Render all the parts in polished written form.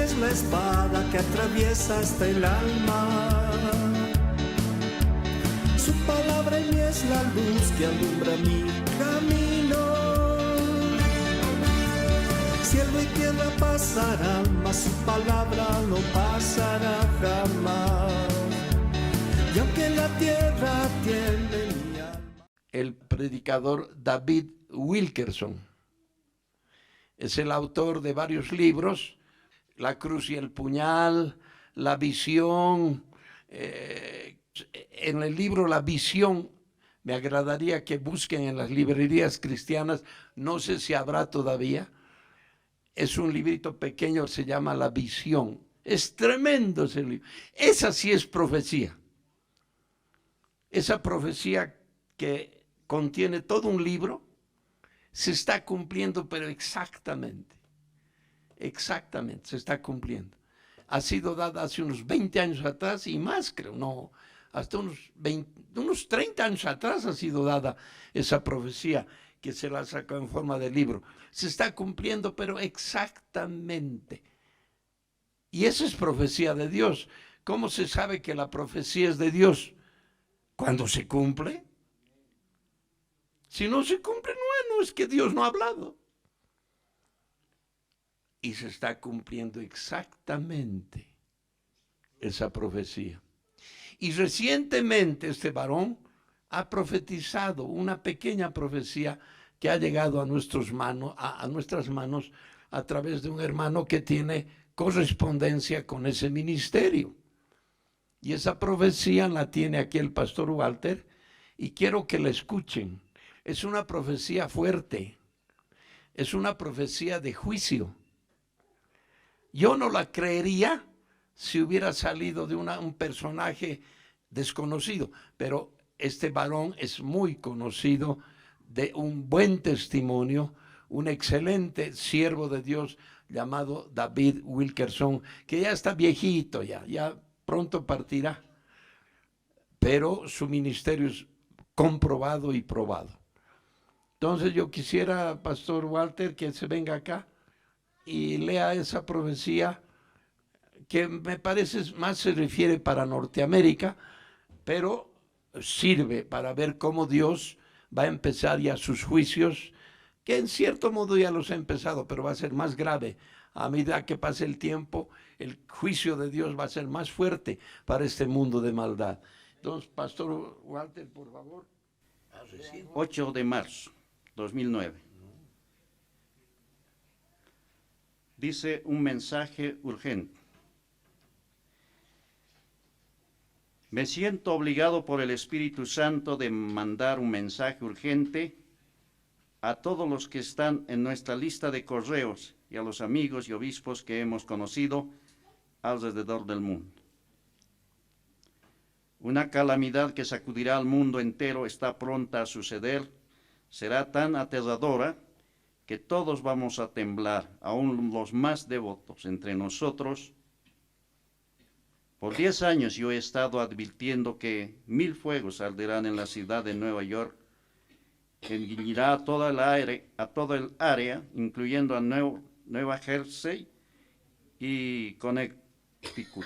es la espada que atraviesa hasta el alma. Su palabra en mí es la luz que alumbra mi camino. Cielo y tierra pasarán, mas su palabra no pasará jamás. Y aunque la tierra tiene mi alma. El predicador David Wilkerson es el autor de varios libros: La cruz y el puñal, La visión. En el libro La visión, me agradaría que busquen en las librerías cristianas, no sé si habrá todavía. Es un librito pequeño, se llama La visión. Es tremendo ese libro. Esa sí es profecía. Esa profecía que contiene todo un libro se está cumpliendo, pero exactamente se está cumpliendo. Ha sido dada hace unos 20 años atrás y más, creo, no, hasta unos 30 años atrás ha sido dada esa profecía, que se la sacó en forma de libro. Se está cumpliendo, pero exactamente. Y esa es profecía de Dios. ¿Cómo se sabe que la profecía es de Dios? Cuando se cumple. Si no se cumple, no es que Dios no ha hablado. Y se está cumpliendo exactamente esa profecía. Y recientemente este varón ha profetizado una pequeña profecía que ha llegado a nuestras manos a través de un hermano que tiene correspondencia con ese ministerio. Y esa profecía la tiene aquí el pastor Walter, y quiero que la escuchen. Es una profecía fuerte, es una profecía de juicio. Yo no la creería si hubiera salido de un personaje desconocido, pero este varón es muy conocido, de un buen testimonio, un excelente siervo de Dios llamado David Wilkerson, que ya está viejito, ya pronto partirá, pero su ministerio es comprobado y probado. Entonces yo quisiera, pastor Walter, que se venga acá y lea esa profecía, que me parece más se refiere para Norteamérica, pero sirve para ver cómo Dios va a empezar ya sus juicios, que en cierto modo ya los ha empezado, pero va a ser más grave. A medida que pase el tiempo, el juicio de Dios va a ser más fuerte para este mundo de maldad. Entonces, pastor Walter, por favor. 8 de marzo, 2009. Dice un mensaje urgente. Me siento obligado por el Espíritu Santo de mandar un mensaje urgente a todos los que están en nuestra lista de correos y a los amigos y obispos que hemos conocido alrededor del mundo. Una calamidad que sacudirá al mundo entero está pronta a suceder. Será tan aterradora que todos vamos a temblar, aún los más devotos entre nosotros. Por 10 años yo he estado advirtiendo que 1000 fuegos arderán en la ciudad de Nueva York, que engullirá a todo el área, incluyendo a Nueva Jersey y Connecticut.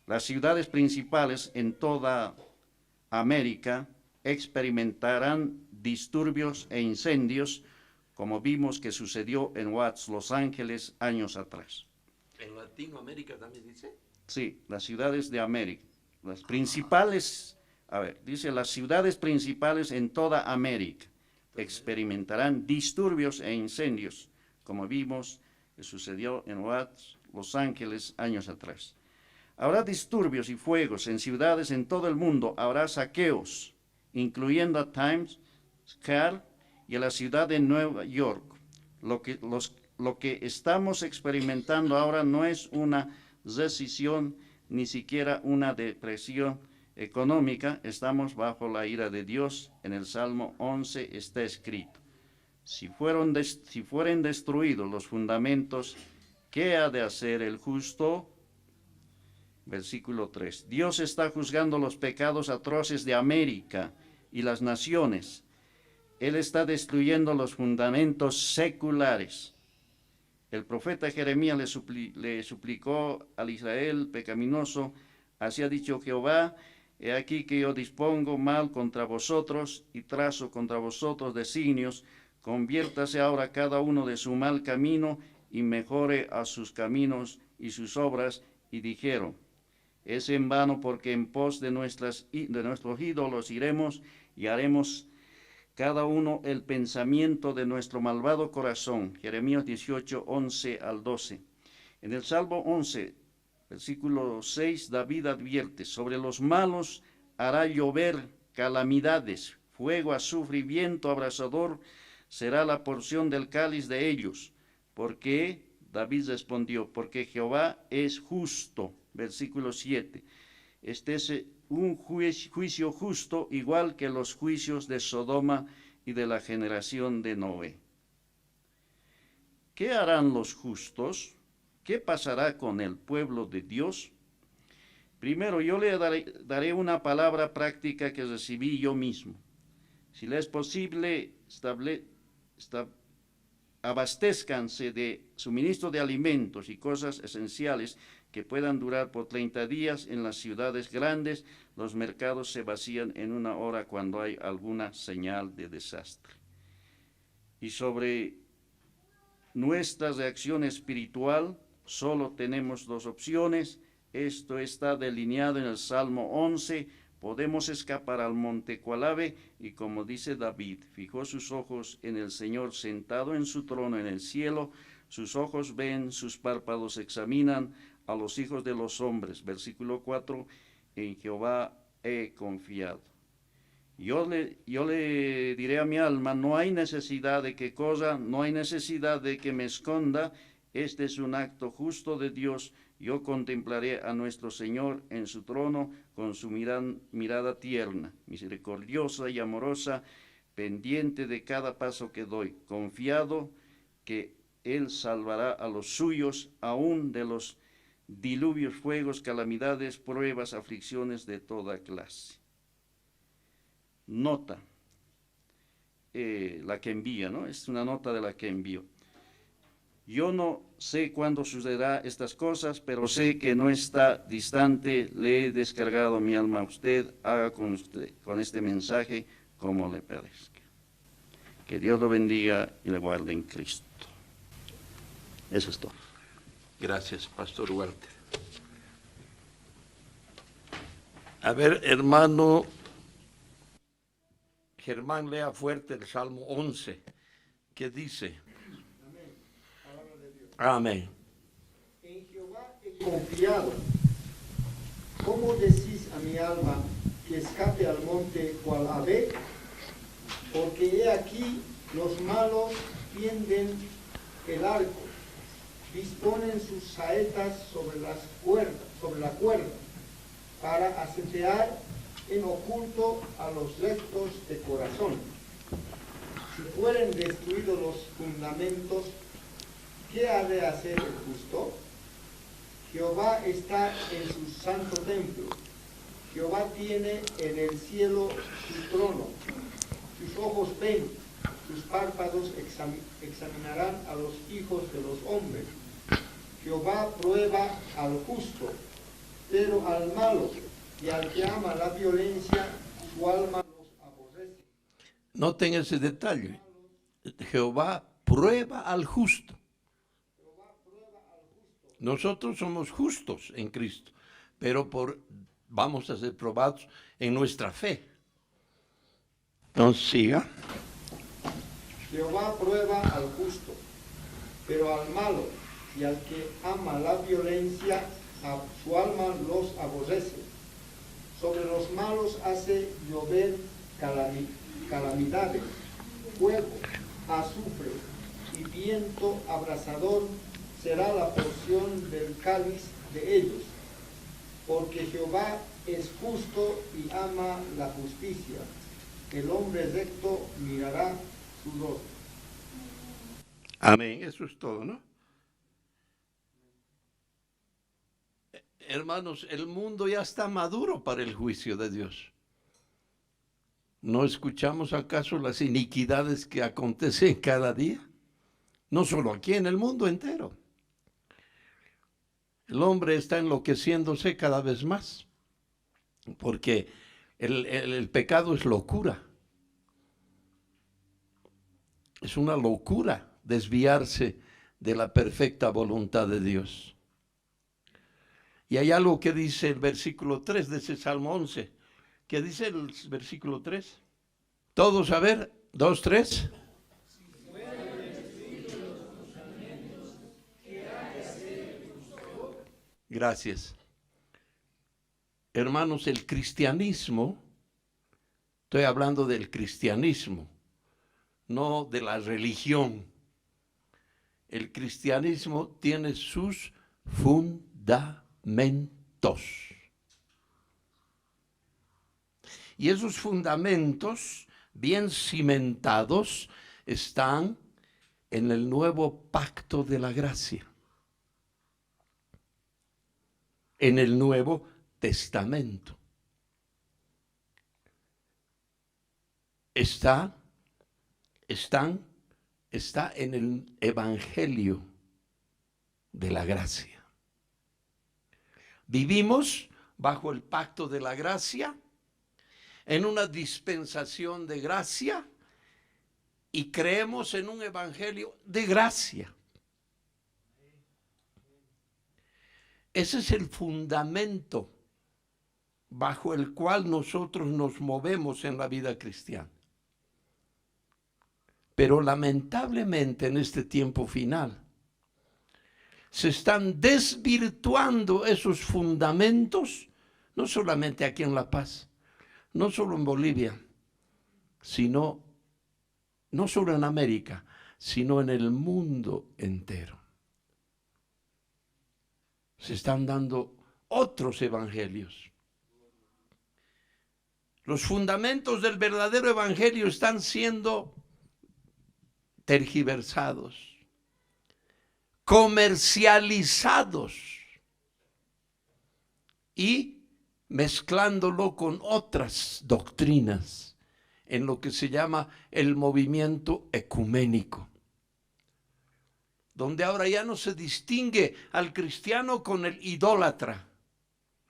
Las ciudades principales en toda América experimentarán disturbios e incendios, como vimos que sucedió en Watts, Los Ángeles, años atrás. ¿En Latinoamérica también dice? Sí, las ciudades de América, las principales, dice las ciudades principales en toda América experimentarán disturbios e incendios, como vimos que sucedió en Watts, Los Ángeles, años atrás. Habrá disturbios y fuegos en ciudades en todo el mundo, habrá saqueos, incluyendo a Times Square y a la ciudad de Nueva York. Lo que estamos experimentando ahora no es una recesión, ni siquiera una depresión económica. Estamos bajo la ira de Dios. En el Salmo 11 está escrito: si fueren destruidos los fundamentos, ¿qué ha de hacer el justo? Versículo 3. Dios está juzgando los pecados atroces de América y las naciones. Él está destruyendo los fundamentos seculares. El profeta Jeremías le suplicó al Israel pecaminoso, así ha dicho Jehová, he aquí que yo dispongo mal contra vosotros y trazo contra vosotros designios, conviértase ahora cada uno de su mal camino y mejore a sus caminos y sus obras, y dijeron, es en vano porque en pos de nuestros ídolos iremos y haremos cada uno el pensamiento de nuestro malvado corazón. Jeremías 18, 11 al 12. En el Salmo 11, versículo 6, David advierte, sobre los malos hará llover calamidades, fuego, azufre y viento abrasador será la porción del cáliz de ellos. Porque David respondió, porque Jehová es justo. Versículo 7. Este es un juicio justo, igual que los juicios de Sodoma y de la generación de Noé. ¿Qué harán los justos? ¿Qué pasará con el pueblo de Dios? Primero, yo le daré una palabra práctica que recibí yo mismo. Si les es posible, abastézcanse de suministro de alimentos y cosas esenciales que puedan durar por 30 días en las ciudades grandes. Los mercados se vacían en una hora cuando hay alguna señal de desastre. Y sobre nuestra reacción espiritual, solo tenemos dos opciones. Esto está delineado en el Salmo 11. Podemos escapar al monte Cualabe y, como dice David, fijó sus ojos en el Señor sentado en su trono en el cielo. Sus ojos ven, sus párpados examinan a los hijos de los hombres. Versículo 4, en Jehová he confiado. Yo le diré a mi alma, no hay necesidad de que corra, no hay necesidad de que me esconda. Este es un acto justo de Dios. Yo contemplaré a nuestro Señor en su trono con su mirada tierna, misericordiosa y amorosa, pendiente de cada paso que doy, confiado que Él salvará a los suyos, aún de los diluvios, fuegos, calamidades, pruebas, aflicciones de toda clase. Nota, la que envía, ¿no? Es una nota de la que envío. Yo no sé cuándo sucederá estas cosas, pero sé que no está distante. Le he descargado mi alma a usted. Haga con este mensaje como le parezca. Que Dios lo bendiga y le guarde en Cristo. Eso es todo. Gracias, Pastor Walter. A ver, hermano Germán, lea fuerte el Salmo 11. ¿Qué dice? Amén. En Jehová he confiado. ¿Cómo decís a mi alma que escape al monte Cualabe? Porque he aquí los malos tienden el arco, disponen sus saetas sobre la cuerda, para asetear en oculto a los rectos de corazón. Si fueren destruidos los fundamentos, ¿qué ha de hacer el justo? Jehová está en su santo templo. Jehová tiene en el cielo su trono. Sus ojos ven, sus párpados examinarán a los hijos de los hombres. Jehová prueba al justo, pero al malo y al que ama la violencia, su alma los aborrece. Noten ese detalle. Jehová prueba al justo. Nosotros somos justos en Cristo, pero vamos a ser probados en nuestra fe. Entonces siga. Jehová prueba al justo, pero al malo y al que ama la violencia, a su alma los aborrece. Sobre los malos hace llover calamidades, fuego, azufre y viento abrasador será la porción del cáliz de ellos, porque Jehová es justo y ama la justicia. El hombre recto mirará su rostro. Amén, eso es todo, ¿no? Hermanos, el mundo ya está maduro para el juicio de Dios. ¿No escuchamos acaso las iniquidades que acontecen cada día? No solo aquí, en el mundo entero. El hombre está enloqueciéndose cada vez más, porque el pecado es locura. Es una locura desviarse de la perfecta voluntad de Dios. Y hay algo que dice el versículo 3 de ese Salmo 11. ¿Qué dice el versículo 3? Todos, a ver, 2, 3. Gracias. Hermanos, el cristianismo, estoy hablando del cristianismo, no de la religión. El cristianismo tiene sus fundamentos. Y esos fundamentos, bien cimentados, están en el nuevo pacto de la gracia, en el Nuevo Testamento. Está en el Evangelio de la gracia. Vivimos bajo el pacto de la gracia, en una dispensación de gracia, y creemos en un evangelio de gracia. Ese es el fundamento bajo el cual nosotros nos movemos en la vida cristiana. Pero lamentablemente en este tiempo final se están desvirtuando esos fundamentos, no solamente aquí en La Paz, no solo en Bolivia, sino no solo en América, sino en el mundo entero. Se están dando otros evangelios. Los fundamentos del verdadero evangelio están siendo tergiversados, comercializados y mezclándolo con otras doctrinas en lo que se llama el movimiento ecuménico, donde ahora ya no se distingue al cristiano con el idólatra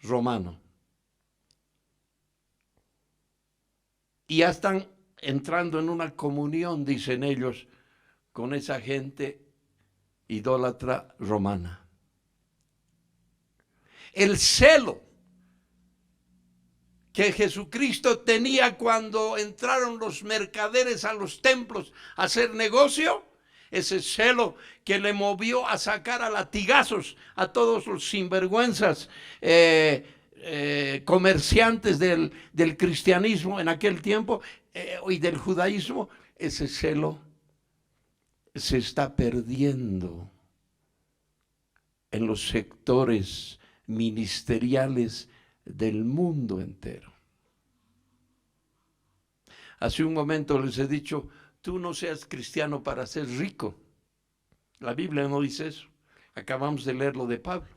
romano. Y ya están entrando en una comunión, dicen ellos, con esa gente idólatra romana. El celo que Jesucristo tenía cuando entraron los mercaderes a los templos a hacer negocio, ese celo que le movió a sacar a latigazos a todos los sinvergüenzas comerciantes del cristianismo en aquel tiempo y del judaísmo, ese celo se está perdiendo en los sectores ministeriales del mundo entero. Hace un momento les he dicho, tú no seas cristiano para ser rico. La Biblia no dice eso. Acabamos de leer lo de Pablo.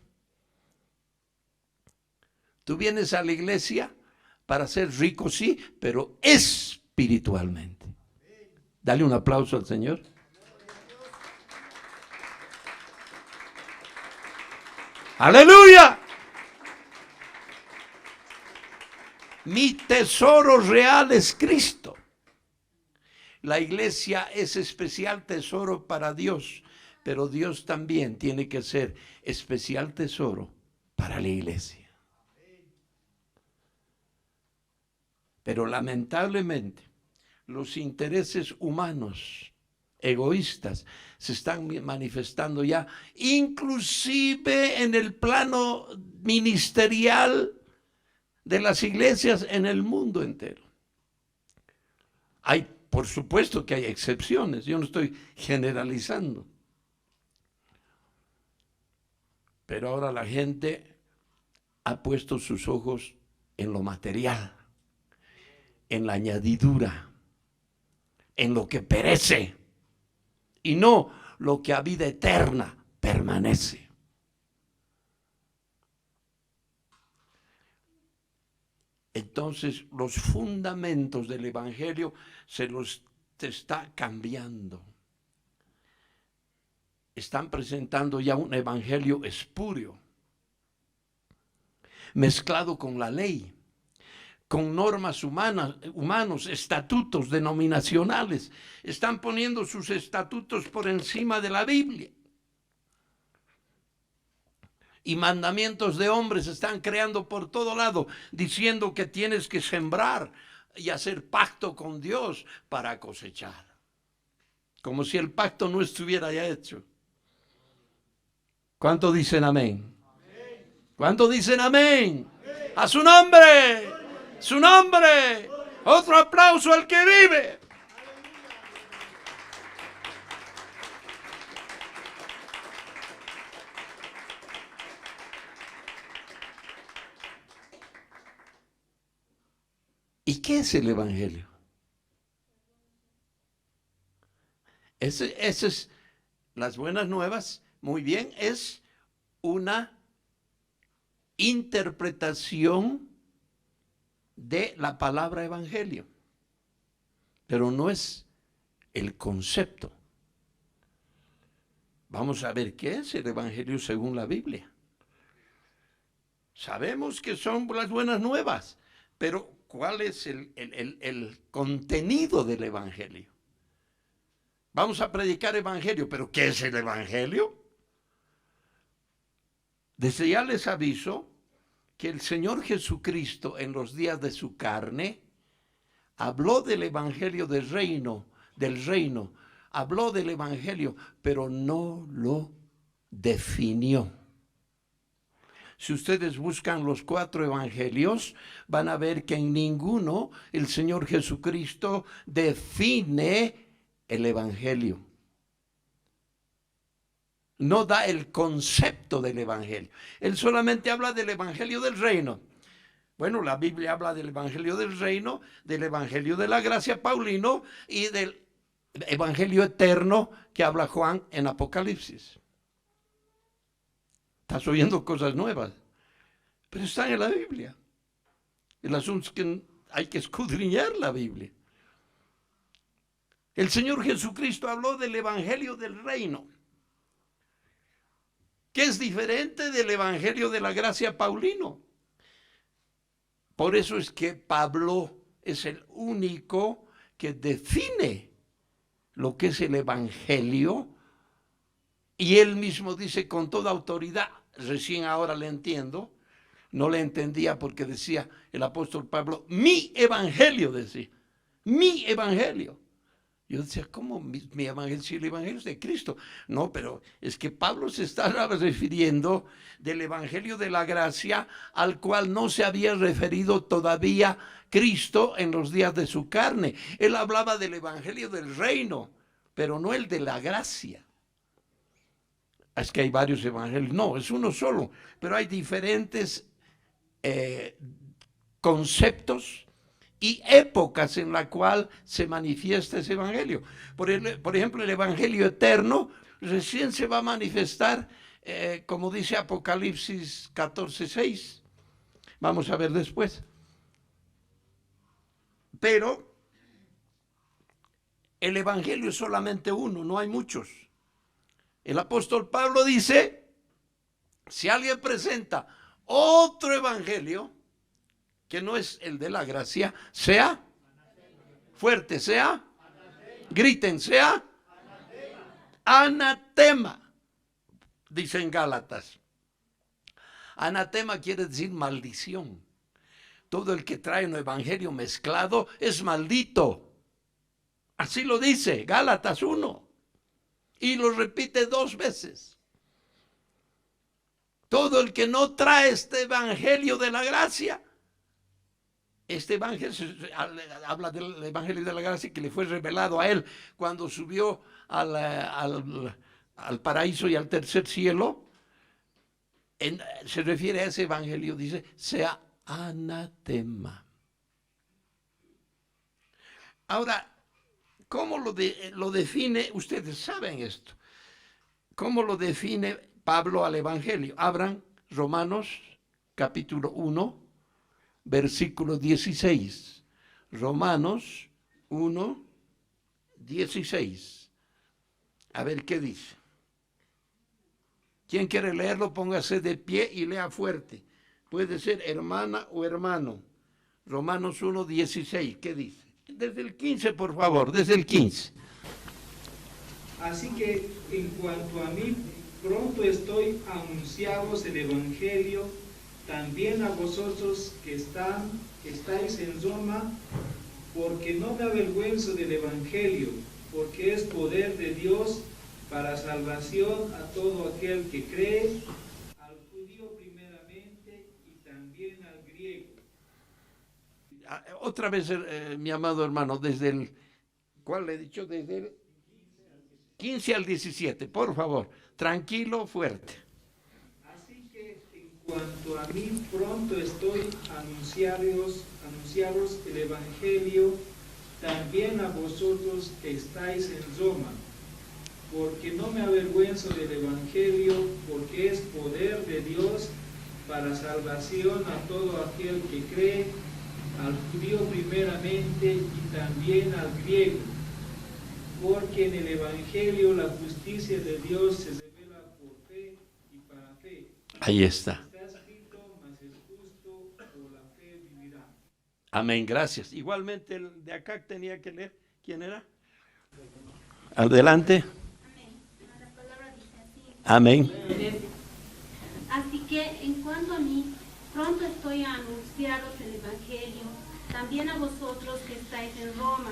Tú vienes a la iglesia para ser rico, sí, pero espiritualmente. Dale un aplauso al Señor. ¡Aleluya! Mi tesoro real es Cristo. La iglesia es especial tesoro para Dios, pero Dios también tiene que ser especial tesoro para la iglesia. Pero lamentablemente los intereses humanos, egoístas, se están manifestando ya, inclusive en el plano ministerial de las iglesias en el mundo entero. Por supuesto que hay excepciones, yo no estoy generalizando. Pero ahora la gente ha puesto sus ojos en lo material, en la añadidura, en lo que perece, y no lo que a vida eterna permanece. Entonces los fundamentos del evangelio se los está cambiando. están presentando ya un evangelio espurio, mezclado con la ley, con normas humanos, estatutos denominacionales. Están poniendo sus estatutos por encima de la Biblia. Y mandamientos de hombres están creando por todo lado, diciendo que tienes que sembrar y hacer pacto con Dios para cosechar. Como si el pacto no estuviera ya hecho. ¿Cuánto dicen amén? ¿Cuánto dicen amén? A su nombre, su nombre. Otro aplauso al que vive. ¿Y qué es el evangelio? Ese es las buenas nuevas. Muy bien, es una interpretación de la palabra evangelio, pero no es el concepto. Vamos a ver qué es el evangelio según la Biblia. Sabemos que son las buenas nuevas, pero ¿cuál es el contenido del evangelio? Vamos a predicar evangelio, pero ¿qué es el evangelio? Desde ya les aviso que el Señor Jesucristo en los días de su carne habló del evangelio del reino, habló del evangelio, pero no lo definió. Si ustedes buscan los 4 evangelios, van a ver que en ninguno el Señor Jesucristo define el evangelio. No da el concepto del evangelio. Él solamente habla del evangelio del reino. Bueno, la Biblia habla del evangelio del reino, del evangelio de la gracia paulino y del evangelio eterno que habla Juan en Apocalipsis. Estás oyendo cosas nuevas, pero están en la Biblia. El asunto es que hay que escudriñar la Biblia. El Señor Jesucristo habló del evangelio del reino, que es diferente del evangelio de la gracia paulino. Por eso es que Pablo es el único que define lo que es el evangelio, y él mismo dice con toda autoridad, recién ahora le entiendo, no le entendía porque decía el apóstol Pablo, mi evangelio, decía, mi evangelio. Yo decía, ¿cómo mi evangelio? Si el evangelio es de Cristo. No, pero es que Pablo se estaba refiriendo del evangelio de la gracia al cual no se había referido todavía Cristo en los días de su carne. Él hablaba del evangelio del reino, pero no el de la gracia. Es que hay varios evangelios. No, es uno solo, pero hay diferentes conceptos y épocas en la cual se manifiesta ese evangelio. Por ejemplo, el evangelio eterno recién se va a manifestar, como dice Apocalipsis 14:6. Vamos a ver después. Pero el evangelio es solamente uno, no hay muchos. El apóstol Pablo dice, si alguien presenta otro evangelio, que no es el de la gracia, sea fuerte, sea, griten, sea anatema, dicen Gálatas. Anatema quiere decir maldición. Todo el que trae un evangelio mezclado es maldito. Así lo dice Gálatas 1. Y lo repite 2 veces. Todo el que no trae este evangelio de la gracia, este evangelio habla del evangelio de la gracia que le fue revelado a él cuando subió al paraíso y al tercer cielo. Se refiere a ese evangelio, dice, sea anatema. Ahora, ¿cómo lo define? Ustedes saben esto. ¿Cómo lo define Pablo al evangelio? Abran Romanos capítulo 1. Versículo 16. Romanos 1, 16. A ver qué dice. ¿Quién quiere leerlo? Póngase de pie y lea fuerte. Puede ser hermana o hermano. Romanos 1:16, ¿qué dice? Desde el 15, por favor, desde el 15. Así que en cuanto a mí, pronto estoy a anunciaros el Evangelio, también a vosotros que estáis en Roma, porque no me avergüenzo del Evangelio, porque es poder de Dios para salvación a todo aquel que cree, al judío primeramente y también al griego. Otra vez, mi amado hermano, desde el, ¿cuál le he dicho? Desde el 15 al 17, por favor, tranquilo, fuerte. Así que en cuanto a mí, pronto estoy a anunciaros el Evangelio, también a vosotros que estáis en Roma, porque no me avergüenzo del Evangelio, porque es poder de Dios para salvación a todo aquel que cree, al judío primeramente y también al griego, porque en el Evangelio la justicia de Dios se revela por fe y para fe. Ahí está. Está escrito, mas el justo por la fe vivirá. Amén, gracias. Igualmente el de acá tenía que leer. ¿Quién era? Adelante. La palabra dice así. Amén. Así que en cuanto a mí, pronto estoy a anunciaros el Evangelio, también a vosotros que estáis en Roma,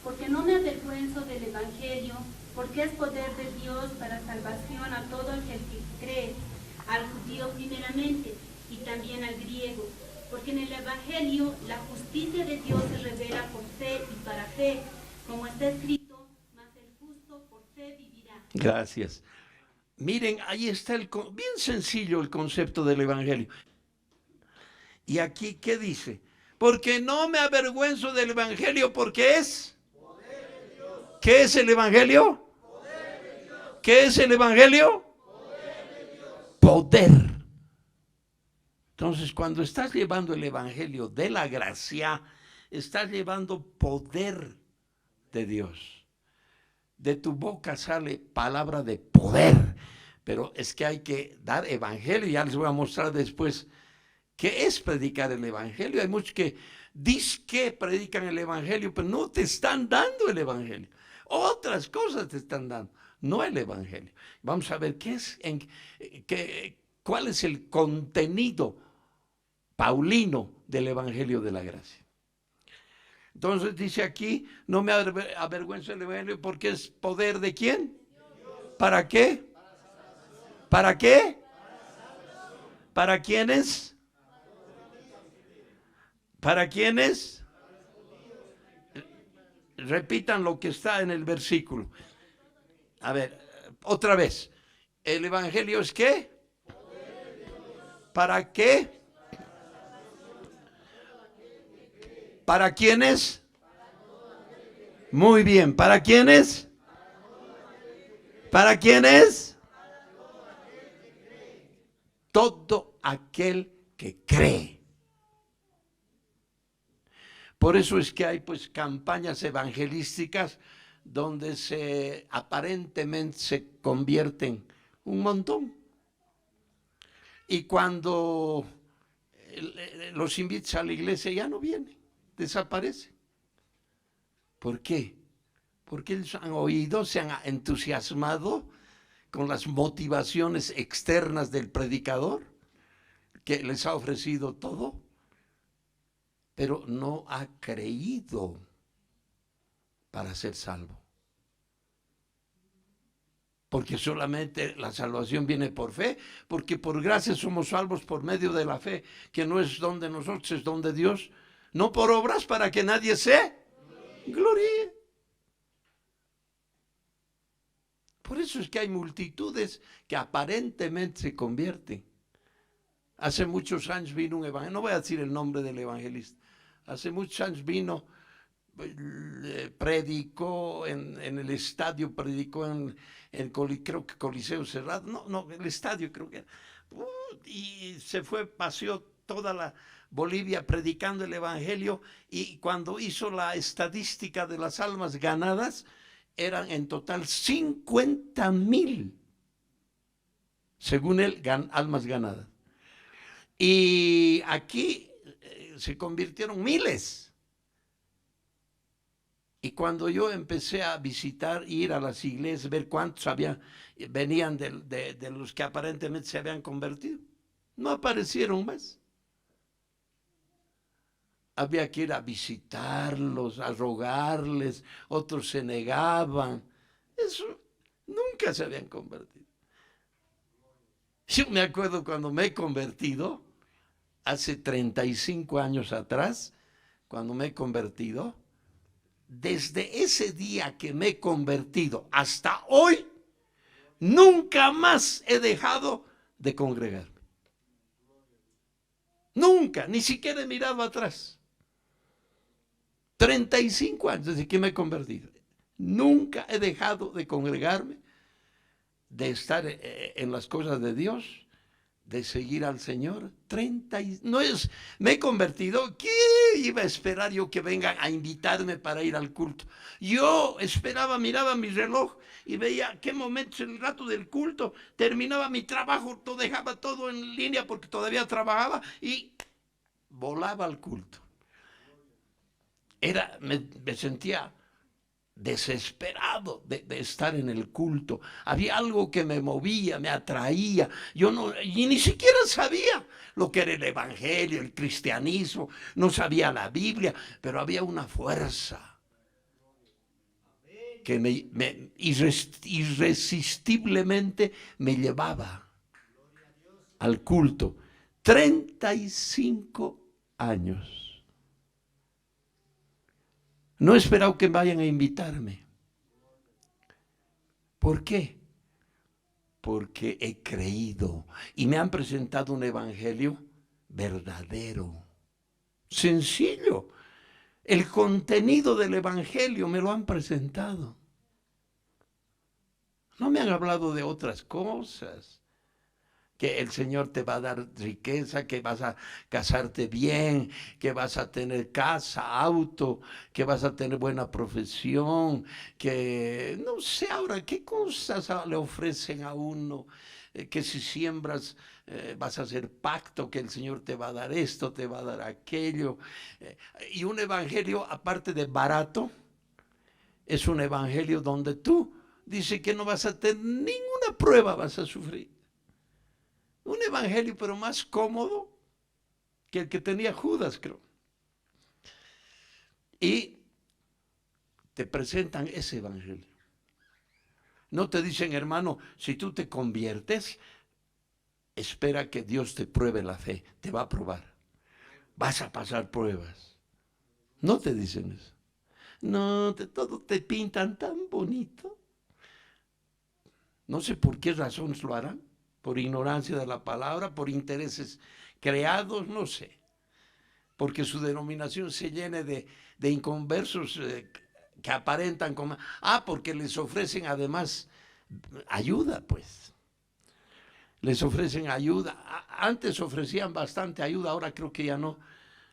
porque no me avergüenzo del Evangelio, porque es poder de Dios para salvación a todo aquel que cree, al judío primeramente y también al griego, porque en el Evangelio la justicia de Dios se revela por fe y para fe, como está escrito, mas el justo por fe vivirá. Gracias. Miren, ahí está bien sencillo el concepto del Evangelio. Y aquí, ¿qué dice? Porque no me avergüenzo del Evangelio, porque es... ¿Qué es el Evangelio? ¿Qué es el Evangelio? Poder. Entonces, cuando estás llevando el Evangelio de la gracia, estás llevando poder de Dios. De tu boca sale palabra de poder, pero es que hay que dar evangelio. Ya les voy a mostrar después qué es predicar el evangelio. Hay muchos que dicen que predican el evangelio, pero no te están dando el evangelio. Otras cosas te están dando, no el evangelio. Vamos a ver cuál es el contenido paulino del evangelio de la gracia. Entonces dice aquí, no me avergüenzo del evangelio porque es poder de ¿quién? ¿Para qué? ¿Para qué? ¿Para quiénes? ¿Para quiénes? Repitan lo que está en el versículo. A ver, otra vez. ¿El evangelio es qué? ¿Para qué? ¿Para quiénes? Muy bien. ¿Para quiénes? ¿Para quiénes? Todo aquel que cree. Por eso es que hay pues campañas evangelísticas donde aparentemente se convierten un montón. Y cuando los invitas a la iglesia ya no vienen. Desaparece. ¿Por qué? Porque ellos han oído, se han entusiasmado con las motivaciones externas del predicador, que les ha ofrecido todo, pero no ha creído para ser salvo. Porque solamente la salvación viene por fe, porque por gracia somos salvos por medio de la fe, que no es don de nosotros, es don de Dios. No por obras para que nadie se gloríe. Por eso es que hay multitudes que aparentemente se convierten. Hace muchos años vino un evangelista, no voy a decir el nombre del evangelista, hace muchos años vino, predicó en el estadio, predicó creo que Coliseo Cerrado, no, el estadio creo que era, y se fue, paseó toda la Bolivia predicando el evangelio, y cuando hizo la estadística de las almas ganadas, eran en total 50,000. según él, almas ganadas. Y aquí se convirtieron miles. Y cuando yo empecé a visitar, ir a las iglesias, ver cuántos venían de los que aparentemente se habían convertido, no aparecieron más. Había que ir a visitarlos, a rogarles, otros se negaban. Eso nunca se habían convertido. Yo me acuerdo cuando me he convertido, hace 35 años atrás, cuando me he convertido, desde ese día que me he convertido hasta hoy, nunca más he dejado de congregarme. Nunca, ni siquiera he mirado atrás. 35 años desde que me he convertido. Nunca he dejado de congregarme, de estar en las cosas de Dios, de seguir al Señor. Me he convertido. ¿Qué iba a esperar yo que vengan a invitarme para ir al culto? Yo esperaba, miraba mi reloj y veía qué momentos en el rato del culto, terminaba mi trabajo, dejaba todo en línea porque todavía trabajaba y volaba al culto. Me sentía desesperado de estar en el culto. Había algo que me movía, me atraía. Y ni siquiera sabía lo que era el evangelio, el cristianismo, no sabía la Biblia, pero había una fuerza que irresistiblemente me llevaba al culto. 35 años. No he esperado que vayan a invitarme. ¿Por qué? Porque he creído y me han presentado un evangelio verdadero, sencillo. El contenido del evangelio me lo han presentado. No me han hablado de otras cosas. Que el Señor te va a dar riqueza, que vas a casarte bien, que vas a tener casa, auto, que vas a tener buena profesión, que no sé ahora qué cosas le ofrecen a uno, que si siembras vas a hacer pacto, que el Señor te va a dar esto, te va a dar aquello. Y un evangelio, aparte de barato, es un evangelio donde tú dices que no vas a tener ninguna prueba, vas a sufrir. Un evangelio, pero más cómodo que el que tenía Judas, creo. Y te presentan ese evangelio. No te dicen, hermano, si tú te conviertes, espera que Dios te pruebe la fe. Te va a probar. Vas a pasar pruebas. No te dicen eso. No, todo te pintan tan bonito. No sé por qué razones lo harán. Por ignorancia de la palabra, por intereses creados, no sé. Porque su denominación se llene de inconversos que aparentan como... porque les ofrecen además ayuda, pues. Les ofrecen ayuda. Antes ofrecían bastante ayuda, ahora creo que ya no.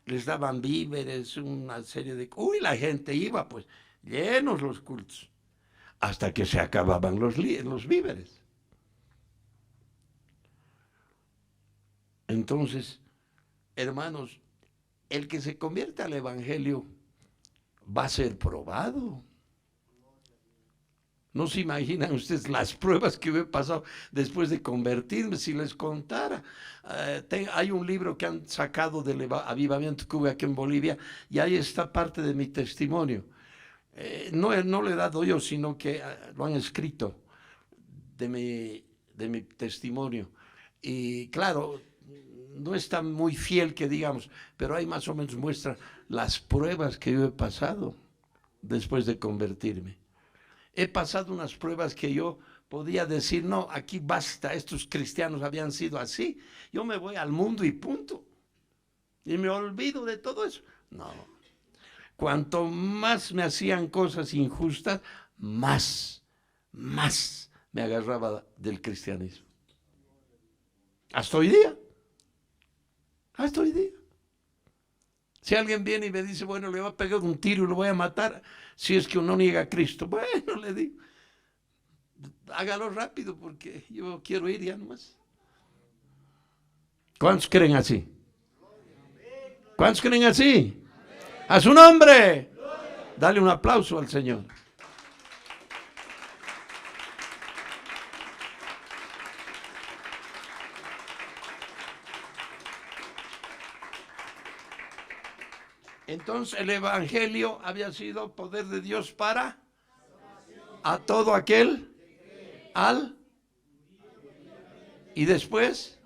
Les daban víveres, una serie de... la gente iba, pues, llenos los cultos. Hasta que se acababan los víveres. Entonces, hermanos, el que se convierte al evangelio va a ser probado. No se imaginan ustedes las pruebas que he pasado después de convertirme, si les contara. Hay un libro que han sacado del avivamiento que hubo aquí en Bolivia y ahí está parte de mi testimonio. No lo he dado yo, sino que lo han escrito de mi testimonio. Y claro, no está muy fiel que digamos, pero ahí más o menos muestra las pruebas que yo he pasado después de convertirme. He pasado unas pruebas que yo podía decir, no, aquí basta, estos cristianos habían sido así, yo me voy al mundo y punto. Y me olvido de todo eso. No. Cuanto más me hacían cosas injustas, más me agarraba del cristianismo. Hasta hoy día. Hasta hoy día. Si alguien viene y me dice, bueno, le voy a pegar un tiro y lo voy a matar, si es que uno niega a Cristo. Bueno, le digo, hágalo rápido porque yo quiero ir ya nomás. ¿Cuántos creen así? ¿Cuántos creen así? A su nombre. Dale un aplauso al Señor. Entonces el evangelio había sido poder de Dios para a todo aquel, y después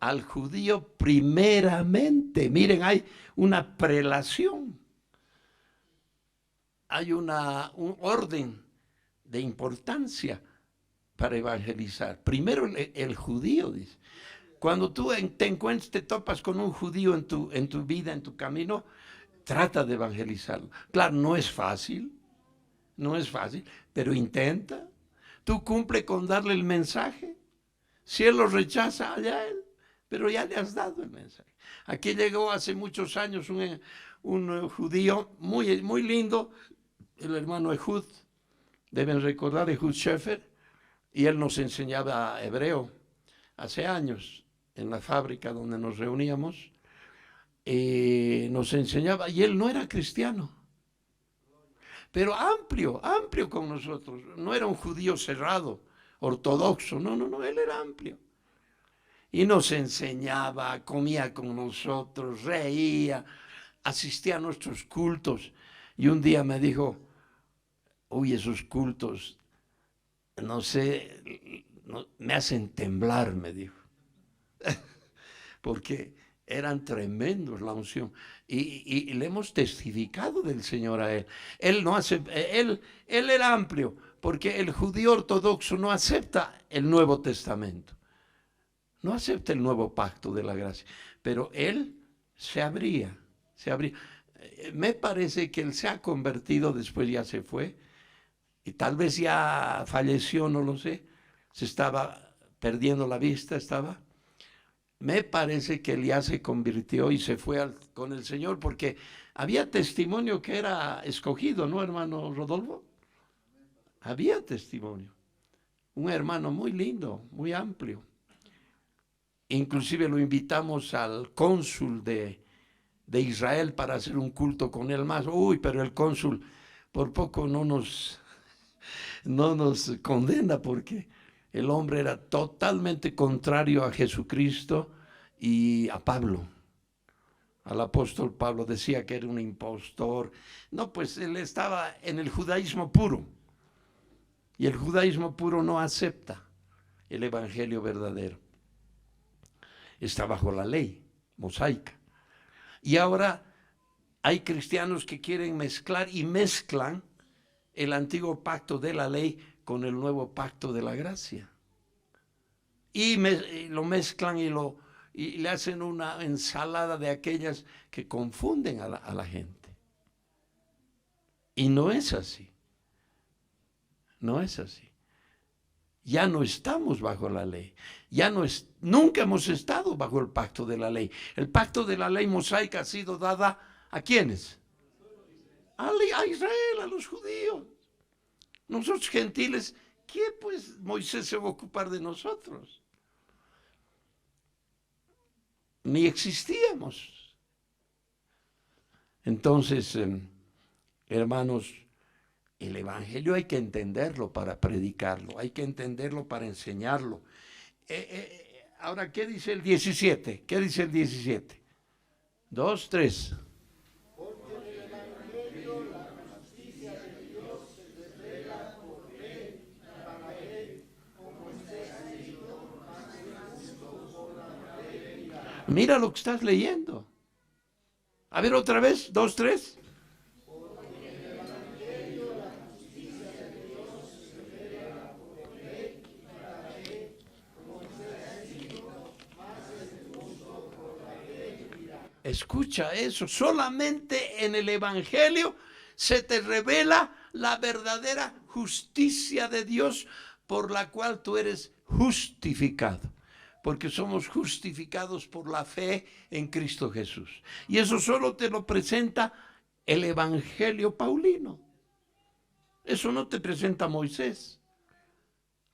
al judío primeramente. Miren, hay una prelación, hay un orden de importancia para evangelizar. Primero el judío, dice. Cuando tú te encuentras, te topas con un judío en tu vida, en tu camino, trata de evangelizarlo. Claro, no es fácil, pero intenta. Tú cumple con darle el mensaje. Si él lo rechaza, allá él, pero ya le has dado el mensaje. Aquí llegó hace muchos años un judío muy, muy lindo, el hermano Ehud, deben recordar Ehud Scheffer, y él nos enseñaba hebreo hace años en la fábrica donde nos reuníamos, nos enseñaba, y él no era cristiano, pero amplio con nosotros. No era un judío cerrado, ortodoxo, no, él era amplio. Y nos enseñaba, comía con nosotros, reía, asistía a nuestros cultos. Y un día me dijo, uy, esos cultos, no sé, me hacen temblar, me dijo. Porque eran tremendos la unción. Y le hemos testificado del Señor a él. Él era amplio, porque el judío ortodoxo no acepta el Nuevo Testamento. No acepta el nuevo pacto de la gracia. Pero él se abría. Me parece que él se ha convertido, después ya se fue, y tal vez ya falleció, no lo sé. Se estaba perdiendo la vista, Me parece que él ya se convirtió y se fue con el Señor, porque había testimonio que era escogido, ¿no, hermano Rodolfo? Había testimonio. Un hermano muy lindo, muy amplio. Inclusive lo invitamos al cónsul de Israel para hacer un culto con él más. Uy, pero el cónsul por poco no nos condena, porque el hombre era totalmente contrario a Jesucristo y a Pablo. Al apóstol Pablo, decía que era un impostor. No, pues él estaba en el judaísmo puro. Y el judaísmo puro no acepta el evangelio verdadero. Está bajo la ley mosaica. Y ahora hay cristianos que quieren mezclar y mezclan el antiguo pacto de la ley con el nuevo pacto de la gracia. Y lo mezclan y le hacen una ensalada de aquellas que confunden a la gente. Y no es así. No es así. Ya no estamos bajo la ley. Nunca hemos estado bajo el pacto de la ley. El pacto de la ley mosaica ha sido dada ¿a quiénes? A Israel, a los judíos. Nosotros gentiles, ¿qué pues Moisés se va a ocupar de nosotros? Ni existíamos. Entonces, hermanos, el evangelio hay que entenderlo para predicarlo, hay que entenderlo para enseñarlo. Ahora, ¿qué dice el 17? ¿Qué dice el 17? 2, 3. Mira lo que estás leyendo. A ver otra vez, 2, 3. Escucha eso, solamente en el evangelio se te revela la verdadera justicia de Dios, por la cual tú eres justificado. Porque somos justificados por la fe en Cristo Jesús. Y eso solo te lo presenta el evangelio paulino. Eso no te presenta Moisés.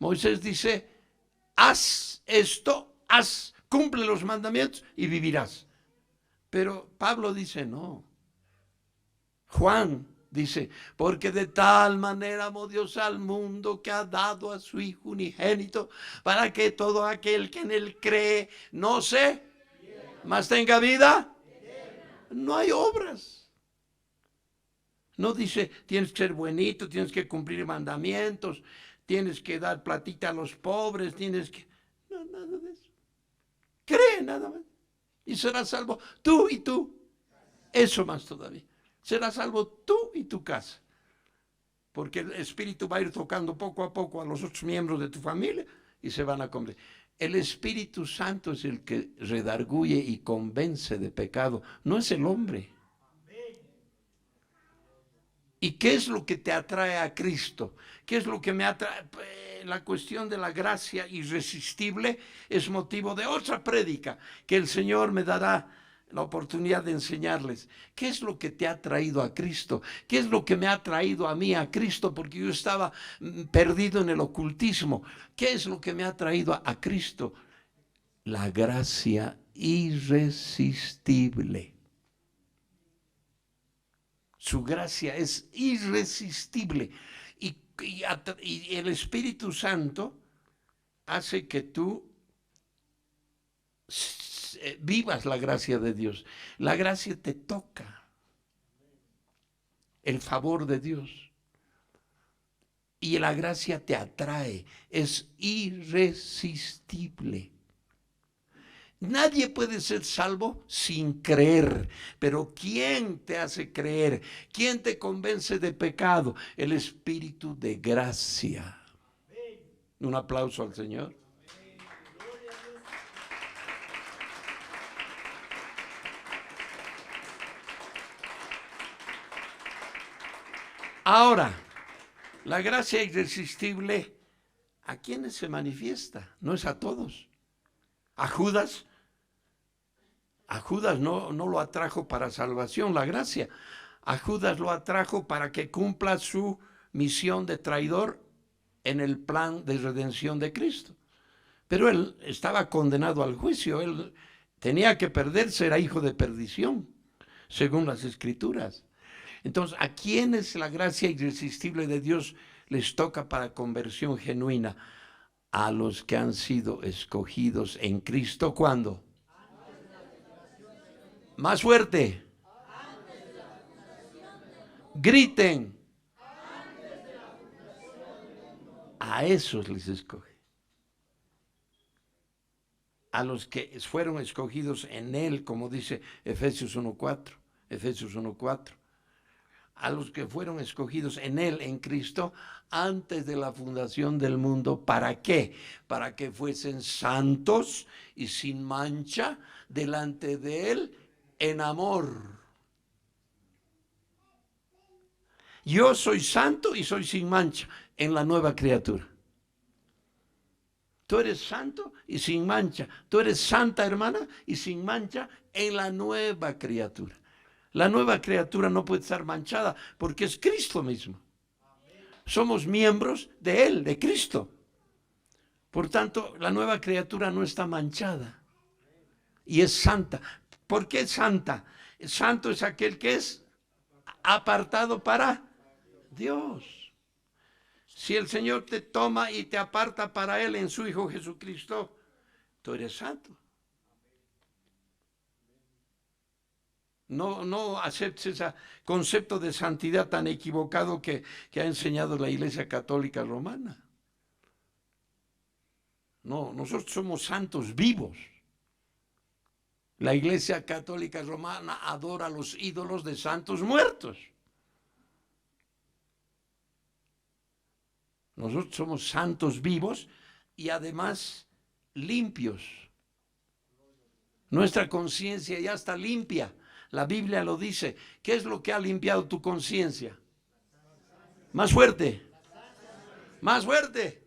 Moisés dice, haz esto, cumple los mandamientos y vivirás. Pero Pablo dice, no. Juan dice, porque de tal manera amó Dios al mundo que ha dado a su Hijo unigénito, para que todo aquel que en él cree no se, mas tenga vida. No hay obras. No dice, tienes que ser buenito, tienes que cumplir mandamientos, tienes que dar platita a los pobres, tienes que... No, nada de eso. Cree nada más. Y serás salvo tú y tú. Eso más todavía. Serás salvo tú y tu casa. Porque el Espíritu va a ir tocando poco a poco a los otros miembros de tu familia y se van a convertir. El Espíritu Santo es el que redarguye y convence de pecado, no es el hombre. ¿Y qué es lo que te atrae a Cristo? ¿Qué es lo que me atrae? La cuestión de la gracia irresistible es motivo de otra prédica que el Señor me dará la oportunidad de enseñarles. ¿Qué es lo que te ha traído a Cristo? ¿Qué es lo que me ha traído a mí a Cristo? Porque yo estaba perdido en el ocultismo. ¿Qué es lo que me ha traído a Cristo? La gracia irresistible. Su gracia es irresistible. Y el Espíritu Santo hace que tú vivas la gracia de Dios. La gracia te toca. El favor de Dios. Y la gracia te atrae. Es irresistible. Nadie puede ser salvo sin creer. Pero ¿quién te hace creer? ¿Quién te convence de pecado? El Espíritu de gracia. Un aplauso al Señor. Ahora, la gracia irresistible, ¿a quiénes se manifiesta? No es a todos. A Judas no lo atrajo para salvación, la gracia. A Judas lo atrajo para que cumpla su misión de traidor en el plan de redención de Cristo. Pero él estaba condenado al juicio, él tenía que perderse, era hijo de perdición, según las Escrituras. Entonces, ¿a quiénes la gracia irresistible de Dios les toca para conversión genuina? A los que han sido escogidos en Cristo, ¿cuándo? Más fuerte. Griten. A esos les escoge. A los que fueron escogidos en Él, como dice Efesios 1:4. Efesios 1:4. A los que fueron escogidos en Él, en Cristo, antes de la fundación del mundo. ¿Para qué? Para que fuesen santos y sin mancha delante de Él en amor. Yo soy santo y soy sin mancha en la nueva criatura. Tú eres santo y sin mancha. Tú eres santa, hermana, y sin mancha en la nueva criatura. La nueva criatura no puede estar manchada porque es Cristo mismo. Somos miembros de Él, de Cristo. Por tanto, la nueva criatura no está manchada y es santa. ¿Por qué es santa? El santo es aquel que es apartado para Dios. Si el Señor te toma y te aparta para Él en su Hijo Jesucristo, tú eres santo. No aceptes ese concepto de santidad tan equivocado que ha enseñado la Iglesia Católica Romana. No, nosotros somos santos vivos. La Iglesia Católica Romana adora a los ídolos de santos muertos. Nosotros somos santos vivos y además limpios. Nuestra conciencia ya está limpia. La Biblia lo dice. ¿Qué es lo que ha limpiado tu conciencia? Más fuerte. Más fuerte.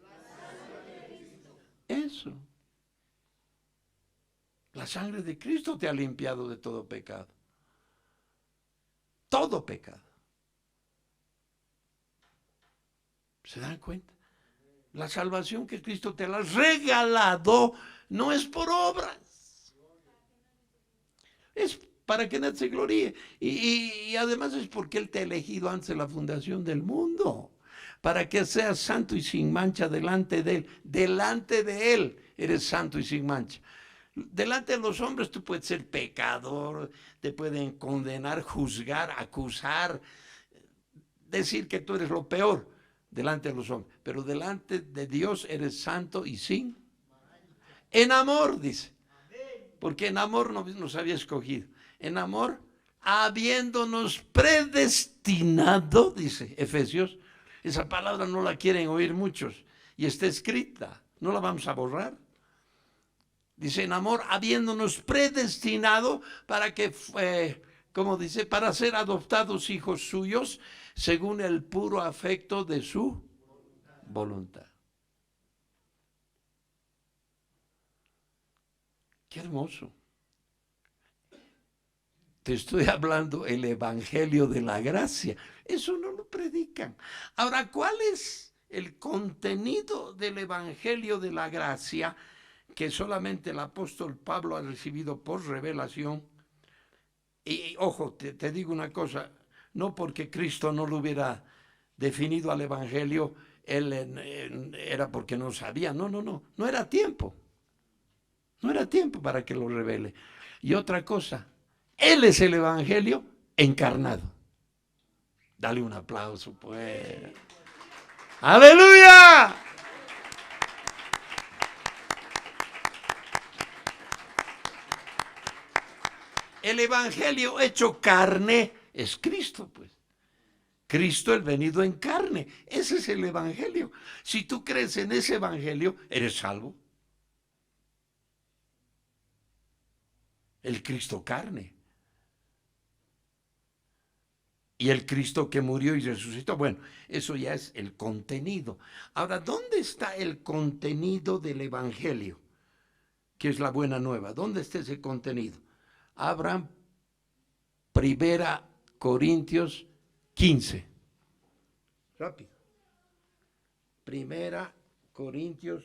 Eso. La sangre de Cristo te ha limpiado de todo pecado. Todo pecado. ¿Se dan cuenta? La salvación que Cristo te ha regalado no es por obras. Es para que nadie se gloríe. Y además es porque Él te ha elegido antes de la fundación del mundo. Para que seas santo y sin mancha delante de Él. Delante de Él eres santo y sin mancha. Delante de los hombres tú puedes ser pecador, te pueden condenar, juzgar, acusar, decir que tú eres lo peor delante de los hombres. Pero delante de Dios eres santo y sin. En amor, dice. Porque en amor nos había escogido. En amor, habiéndonos predestinado, dice Efesios. Esa palabra no la quieren oír muchos. Y está escrita. No la vamos a borrar. Dice, en amor, habiéndonos predestinado para que, como dice, para ser adoptados hijos suyos, según el puro afecto de su voluntad. Qué hermoso. Te estoy hablando el evangelio de la gracia. Eso no lo predican. Ahora, ¿cuál es el contenido del evangelio de la gracia que solamente el apóstol Pablo ha recibido por revelación? Y ojo, te digo una cosa, no porque Cristo no lo hubiera definido al evangelio, él era porque no sabía, no era tiempo. No era tiempo para que lo revele. Y otra cosa, Él es el evangelio encarnado. Dale un aplauso, pues. ¡Aleluya! El evangelio hecho carne es Cristo, pues. Cristo el venido en carne. Ese es el evangelio. Si tú crees en ese evangelio, eres salvo. El Cristo carne. Y el Cristo que murió y resucitó. Bueno, eso ya es el contenido. Ahora, ¿dónde está el contenido del evangelio? Que es la buena nueva. ¿Dónde está ese contenido? Abran 1 Corintios 15. Rápido. 1 Corintios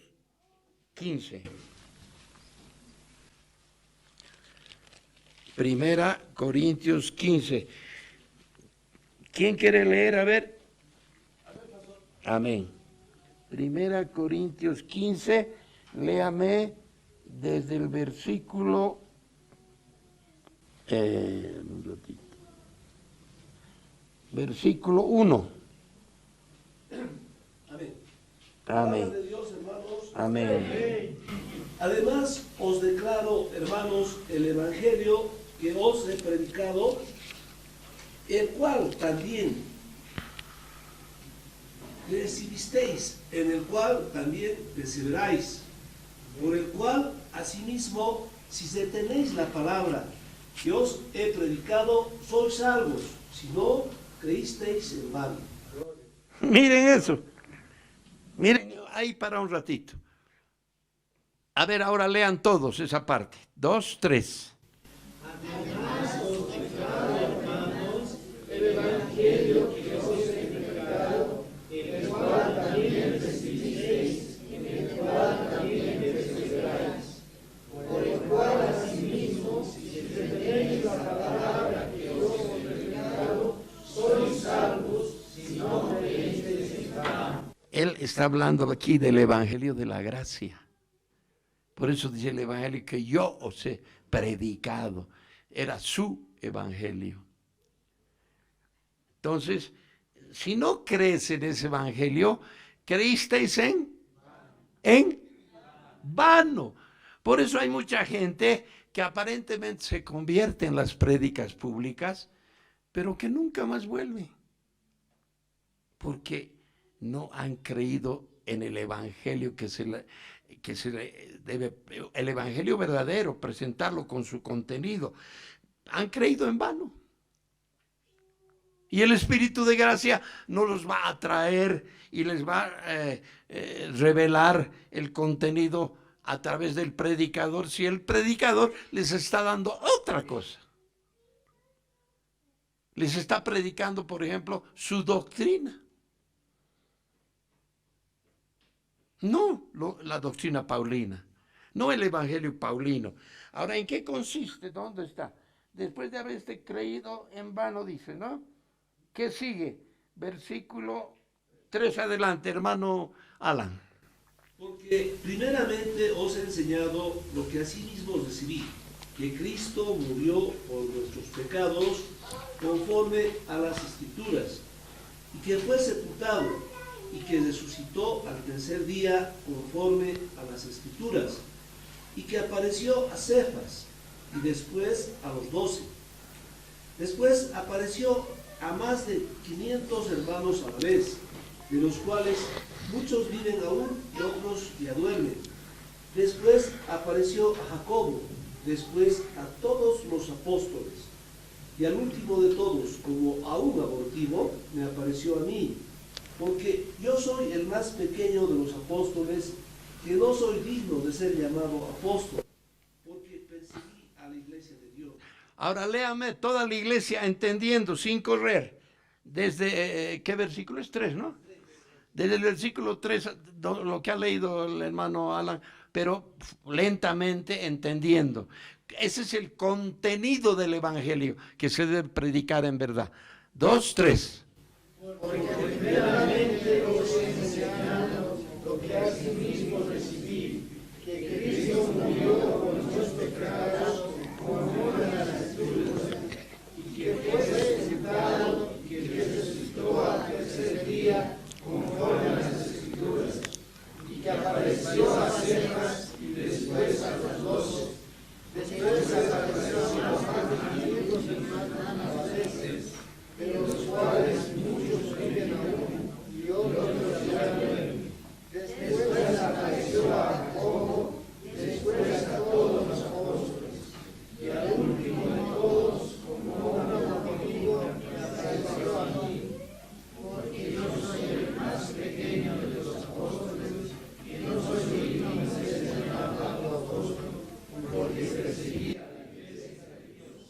15. 1 Corintios 15. ¿Quién quiere leer? A ver. Amén. 1 Corintios 15, léame desde el versículo. Un ratito. Versículo 1. Amén. Amén. Palabra de Dios, hermanos. Amén. Además, os declaro, hermanos, el evangelio que os he predicado, el cual también recibisteis, en el cual también perseveráis, por el cual, asimismo, si retenéis la palabra que os he predicado, sois salvos, si no creísteis en vano. Miren eso. Miren ahí para un ratito. A ver, ahora lean todos esa parte. 2, 3. Él está hablando aquí del evangelio de la gracia. Por eso dice el evangelio que yo os he predicado. Era su evangelio. Entonces, si no crees en ese evangelio, creísteis en vano. Por eso hay mucha gente que aparentemente se convierte en las prédicas públicas, pero que nunca más vuelve. Porque no han creído en el evangelio que se le debe, el evangelio verdadero, presentarlo con su contenido. Han creído en vano. Y el Espíritu de gracia no los va a traer y les va a revelar el contenido a través del predicador, si el predicador les está dando otra cosa. Les está predicando, por ejemplo, su doctrina. No la doctrina paulina, no el evangelio paulino. Ahora, ¿en qué consiste? ¿Dónde está? Después de haberte creído en vano, dice, ¿no? ¿Qué sigue? Versículo 3 adelante, hermano Alan. Porque primeramente os he enseñado lo que asimismo recibí, que Cristo murió por nuestros pecados conforme a las Escrituras, y que fue sepultado, y que resucitó al tercer día conforme a las Escrituras, y que apareció a Cefas, y después a los 12. Después apareció a más de 500 hermanos a la vez, de los cuales muchos viven aún y otros ya duermen. Después apareció a Jacobo, después a todos los apóstoles, y al último de todos, como a un abortivo, me apareció a mí, porque yo soy el más pequeño de los apóstoles, que no soy digno de ser llamado apóstol, porque perseguí a la iglesia de Dios. Ahora léame toda la iglesia entendiendo, sin correr. Desde, ¿qué versículo es? 3, ¿no? Desde el versículo 3, lo que ha leído el hermano Alan, pero lentamente entendiendo. Ese es el contenido del evangelio que se debe predicar en verdad. 2, 3. Porque primeramente os he enseñado lo que asimismo recibí, que Cristo murió por nuestros pecados conforme a las Escrituras, y que fue sepultado, y que resucitó al tercer día conforme a las Escrituras, y que apareció a Cefas y después a los 12. Después apareció a más de 500 hermanos a veces, de los cuales muchos viven aún y otros ya duermen. Después apareció a Jacobo, después a todos los apóstoles, y al último de todos, como uno conmigo, me apareció a mí, porque yo soy el más pequeño de los apóstoles, y no soy digno de ser llamado apóstol, porque perseguí a la iglesia de Dios.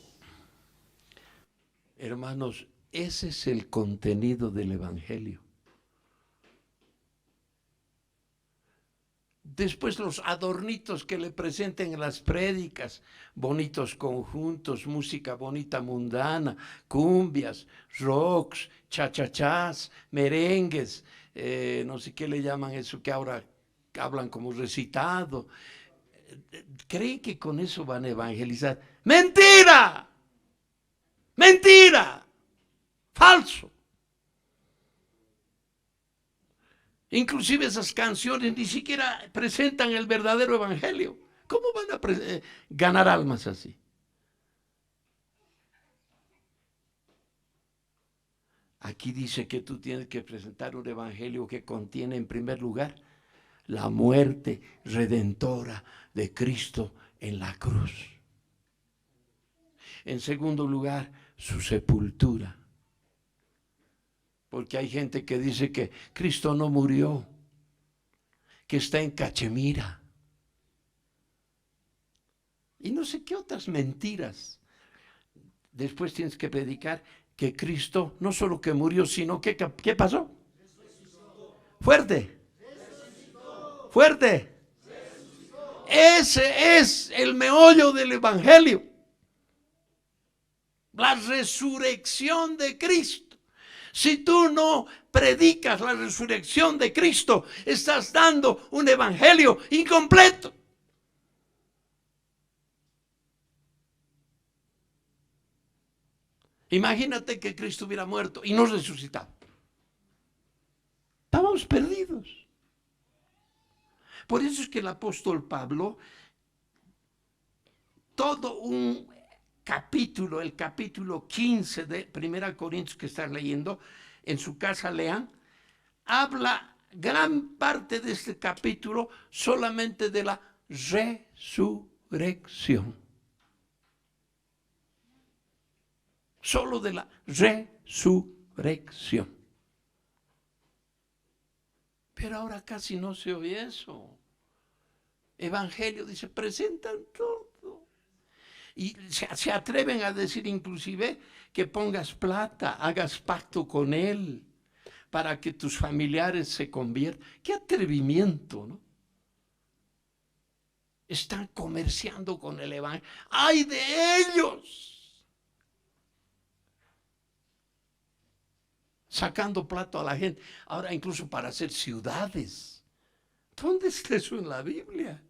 Hermanos, ese es el contenido del evangelio. Después los adornitos que le presenten en las prédicas, bonitos conjuntos, música bonita mundana, cumbias, rocks, chachachás, merengues, no sé qué le llaman eso que ahora hablan como recitado. ¿Creen que con eso van a evangelizar? ¡Mentira! ¡Mentira! Falso. Inclusive esas canciones ni siquiera presentan el verdadero evangelio. ¿Cómo van a ganar almas así? Aquí dice que tú tienes que presentar un evangelio que contiene en primer lugar la muerte redentora de Cristo en la cruz. En segundo lugar, su sepultura. Porque hay gente que dice que Cristo no murió, que está en Cachemira. Y no sé qué otras mentiras. Después tienes que predicar que Cristo no solo que murió, sino que ¿qué pasó? Fuerte. Fuerte. Ese es el meollo del evangelio. La resurrección de Cristo. Si tú no predicas la resurrección de Cristo, estás dando un evangelio incompleto. Imagínate que Cristo hubiera muerto y no resucitado. Estábamos perdidos. Por eso es que el apóstol Pablo, todo un capítulo, el capítulo 15 de 1 Corintios que estás leyendo, en su casa lean, habla gran parte de este capítulo solamente de la resurrección. Solo de la resurrección. Pero ahora casi no se oye eso. Evangelio, dice, presentan todo. Y se atreven a decir inclusive que pongas plata, hagas pacto con él, para que tus familiares se conviertan. ¡Qué atrevimiento!, ¿no? Están comerciando con el evangelio. ¡Ay de ellos! Sacando plato a la gente. Ahora incluso para hacer ciudades. ¿Dónde está eso en la Biblia?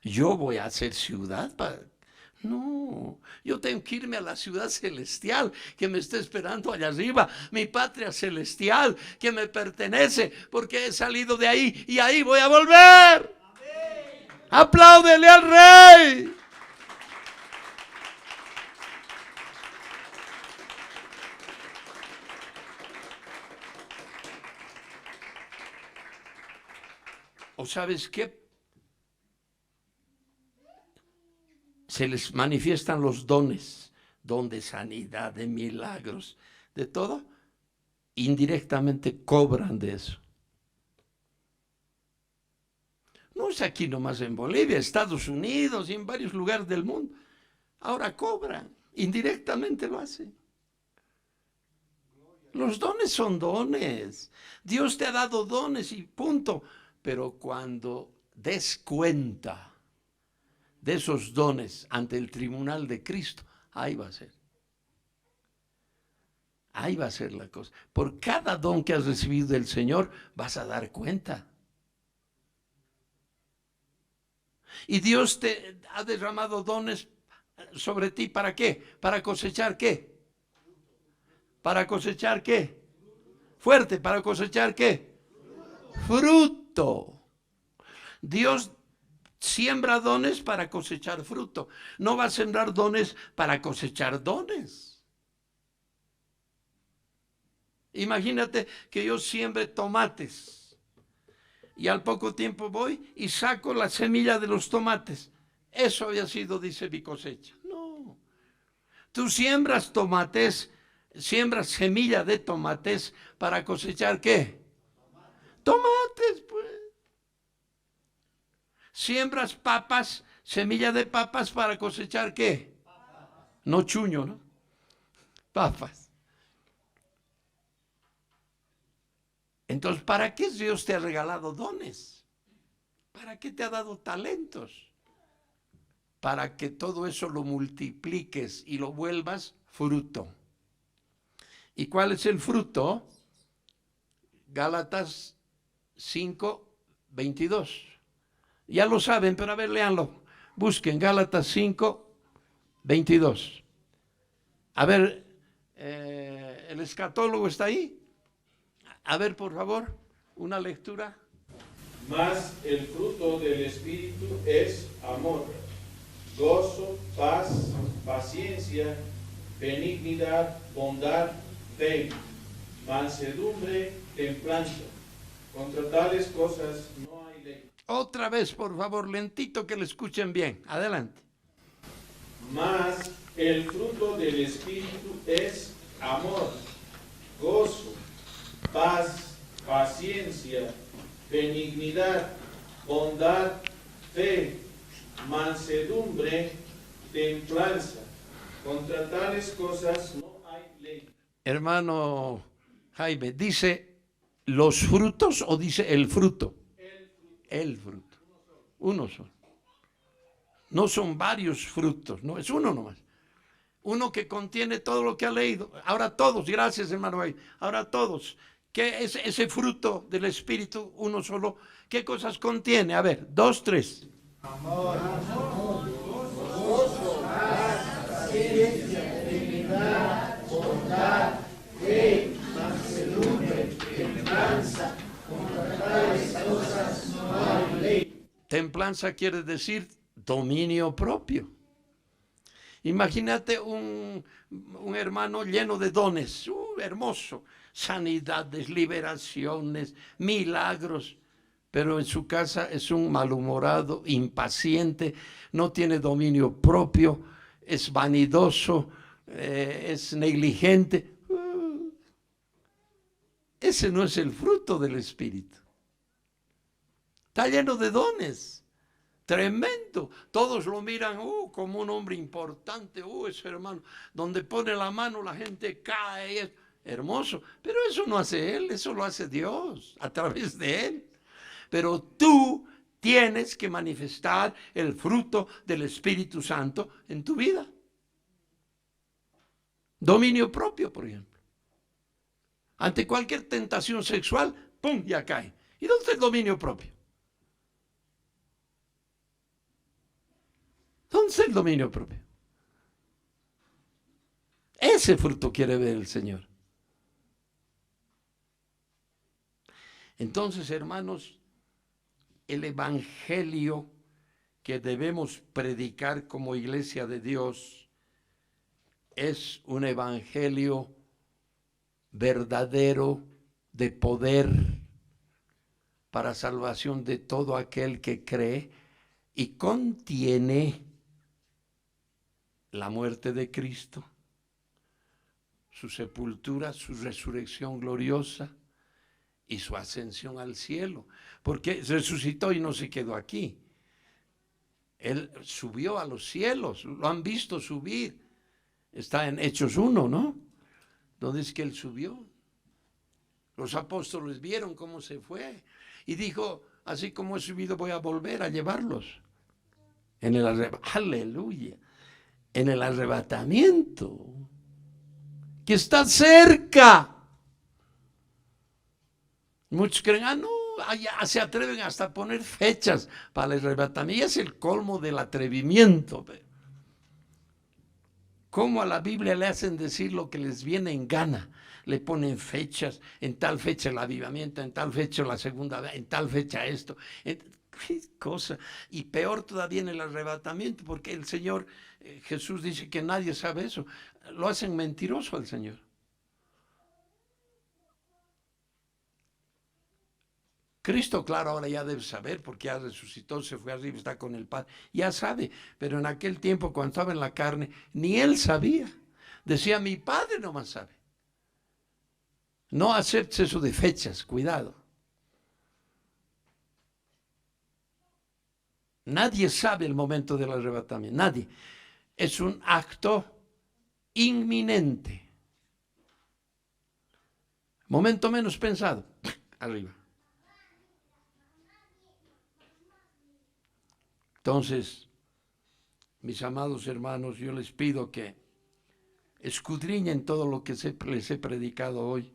Yo voy a hacer ciudad para... No, yo tengo que irme a la ciudad celestial que me está esperando allá arriba, mi patria celestial que me pertenece, porque he salido de ahí y ahí voy a volver. ¡Amén! ¡Apláudele al Rey! ¿O sabes qué? Se les manifiestan los dones, don de sanidad, de milagros, de todo, indirectamente cobran de eso. No es aquí nomás en Bolivia, Estados Unidos y en varios lugares del mundo. Ahora cobran, indirectamente lo hacen. Los dones son dones. Dios te ha dado dones y punto. Pero cuando des cuenta de esos dones ante el tribunal de Cristo, ahí va a ser. Ahí va a ser la cosa. Por cada don que has recibido del Señor, vas a dar cuenta. Y Dios te ha derramado dones sobre ti, ¿para qué? ¿Para cosechar qué? ¿Para cosechar qué? Fuerte, ¿para cosechar qué? Fruto. Dios siembra dones para cosechar fruto. No va a sembrar dones para cosechar dones. Imagínate que yo siembre tomates y al poco tiempo voy y saco la semilla de los tomates. Eso había sido, dice, mi cosecha. No. Tú siembras tomates, siembras semilla de tomates para cosechar ¿qué? Tomates, pues. Siembras papas, semilla de papas para cosechar ¿qué? No chuño, ¿no? Papas. Entonces, ¿para qué Dios te ha regalado dones? ¿Para qué te ha dado talentos? Para que todo eso lo multipliques y lo vuelvas fruto. ¿Y cuál es el fruto? Gálatas 5:22. Ya lo saben, pero a ver, léanlo. Busquen Gálatas 5:22. A ver, el escatólogo está ahí. A ver, por favor, una lectura. Mas el fruto del Espíritu es amor, gozo, paz, paciencia, benignidad, bondad, fe, mansedumbre, templanza. Contra tales cosas no hay ley. Otra vez, por favor, lentito que lo escuchen bien. Adelante. Mas el fruto del Espíritu es amor, gozo, paz, paciencia, benignidad, bondad, fe, mansedumbre, templanza. Contra tales cosas no hay ley. Hermano Jaime, ¿dice los frutos o dice el fruto? El fruto. Uno solo. No son varios frutos, no, es uno nomás. Uno que contiene todo lo que ha leído. Ahora todos, gracias hermano Jaime. Ahora todos. ¿Qué es ese fruto del Espíritu, uno solo? ¿Qué cosas contiene? A ver, 2, 3. Amor, gozo, paz, paciencia, benignidad, bondad, fe, mansedumbre, templanza. Contra tales cosas no hay ley. Templanza quiere decir dominio propio. Imagínate un hermano lleno de dones, hermoso, sanidades, liberaciones, milagros, pero en su casa es un malhumorado, impaciente, no tiene dominio propio, es vanidoso, es negligente. Ese no es el fruto del Espíritu. Está lleno de dones. Tremendo. Todos lo miran como un hombre importante. Ese hermano, donde pone la mano la gente cae. hermoso. Pero eso no hace Él, eso lo hace Dios a través de Él. Pero tú tienes que manifestar el fruto del Espíritu Santo en tu vida. Dominio propio, por ejemplo. Ante cualquier tentación sexual, ¡pum!, ya cae. ¿Y dónde está el dominio propio? ¿Dónde está el dominio propio? Ese fruto quiere ver el Señor. Entonces, hermanos, el evangelio que debemos predicar como iglesia de Dios es un evangelio verdadero de poder para salvación de todo aquel que cree y contiene la muerte de Cristo, su sepultura, su resurrección gloriosa y su ascensión al cielo, porque resucitó y no se quedó aquí. Él subió a los cielos, lo han visto subir. Está en Hechos 1, ¿no? Donde es que Él subió. Los apóstoles vieron cómo se fue y dijo, así como he subido voy a volver a llevarlos. Aleluya, en el arrebatamiento, que está cerca. Muchos creen, no, ya se atreven hasta a poner fechas para el arrebatamiento. Y es el colmo del atrevimiento. ¿Cómo a la Biblia le hacen decir lo que les viene en gana? Le ponen fechas, en tal fecha el avivamiento, en tal fecha la segunda vez, en tal fecha esto. ¿Qué cosa? Y peor todavía en el arrebatamiento, porque el Señor, Jesús dice que nadie sabe eso. Lo hacen mentiroso al Señor. Cristo, claro, ahora ya debe saber porque ya resucitó, se fue arriba, está con el Padre. Ya sabe, pero en aquel tiempo cuando estaba en la carne, ni Él sabía. Decía, mi Padre nomás sabe. No aceptes eso de fechas, cuidado. Nadie sabe el momento del arrebatamiento, nadie. Es un acto inminente. Momento menos pensado, arriba. Entonces, mis amados hermanos, yo les pido que escudriñen todo lo que les he predicado hoy.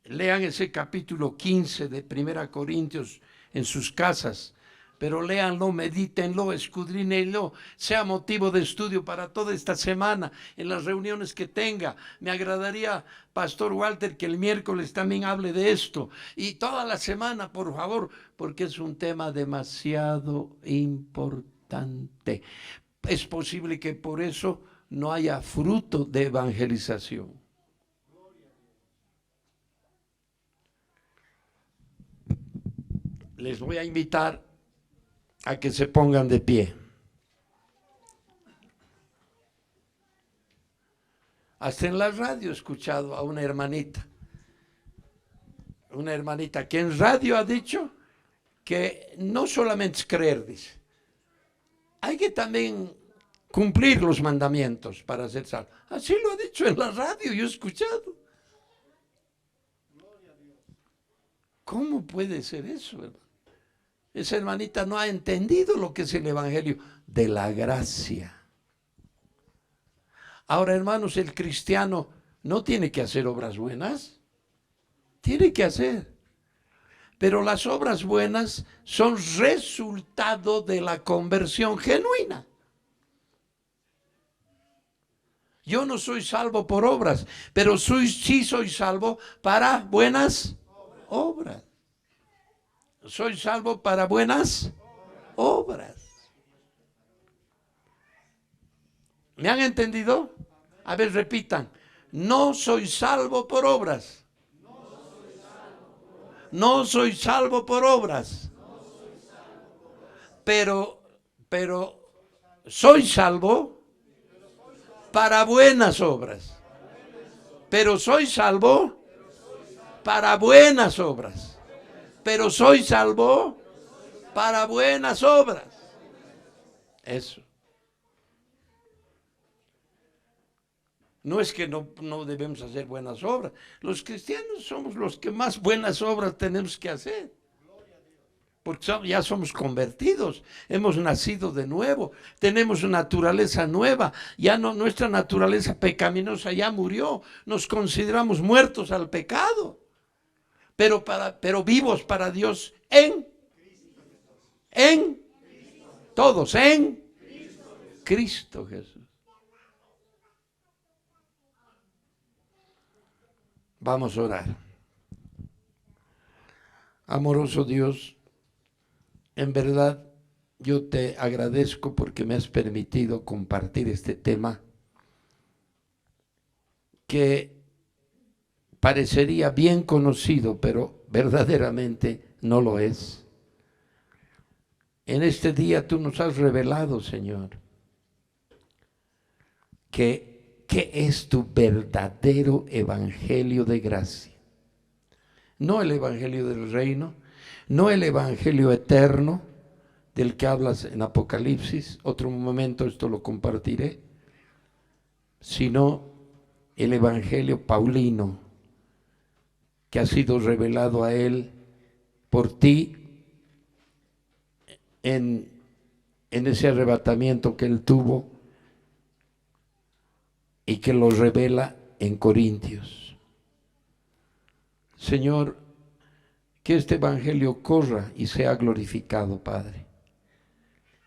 Lean ese capítulo 15 de 1 Corintios en sus casas, pero léanlo, medítenlo, escudriñenlo, sea motivo de estudio para toda esta semana, en las reuniones que tenga. Me agradaría, Pastor Walter, que el miércoles también hable de esto, y toda la semana, por favor, porque es un tema demasiado importante. Es posible que por eso no haya fruto de evangelización. Les voy a invitar a que se pongan de pie. Hasta en la radio he escuchado a una hermanita que en radio ha dicho que no solamente es creer, dice, hay que también cumplir los mandamientos para ser salvo. Así lo ha dicho en la radio, yo he escuchado. ¿Cómo puede ser eso, hermano? Esa hermanita no ha entendido lo que es el evangelio de la gracia. Ahora, hermanos, el cristiano no tiene que hacer obras buenas. Tiene que hacer. Pero las obras buenas son resultado de la conversión genuina. Yo no soy salvo por obras, pero sí soy salvo para buenas obras. Soy salvo para buenas obras. ¿Me han entendido? A ver, repitan. No soy salvo por obras. No soy salvo por obras. Pero soy salvo para buenas obras. Pero soy salvo para buenas obras. Pero soy salvo para buenas obras. Eso. No es que no debemos hacer buenas obras. Los cristianos somos los que más buenas obras tenemos que hacer. Porque ya somos convertidos, hemos nacido de nuevo, tenemos una naturaleza nueva, ya no, nuestra naturaleza pecaminosa ya murió, nos consideramos muertos al pecado, pero vivos para Dios todos en Cristo Jesús. Vamos a orar. Amoroso Dios, en verdad, yo te agradezco porque me has permitido compartir este tema que parecería bien conocido, pero verdaderamente no lo es. En este día tú nos has revelado, Señor, qué es tu verdadero evangelio de gracia. No el evangelio del reino, no el evangelio eterno del que hablas en Apocalipsis, otro momento esto lo compartiré, sino el evangelio paulino que ha sido revelado a él por ti en ese arrebatamiento que él tuvo y que lo revela en Corintios. Señor, que este evangelio corra y sea glorificado, Padre.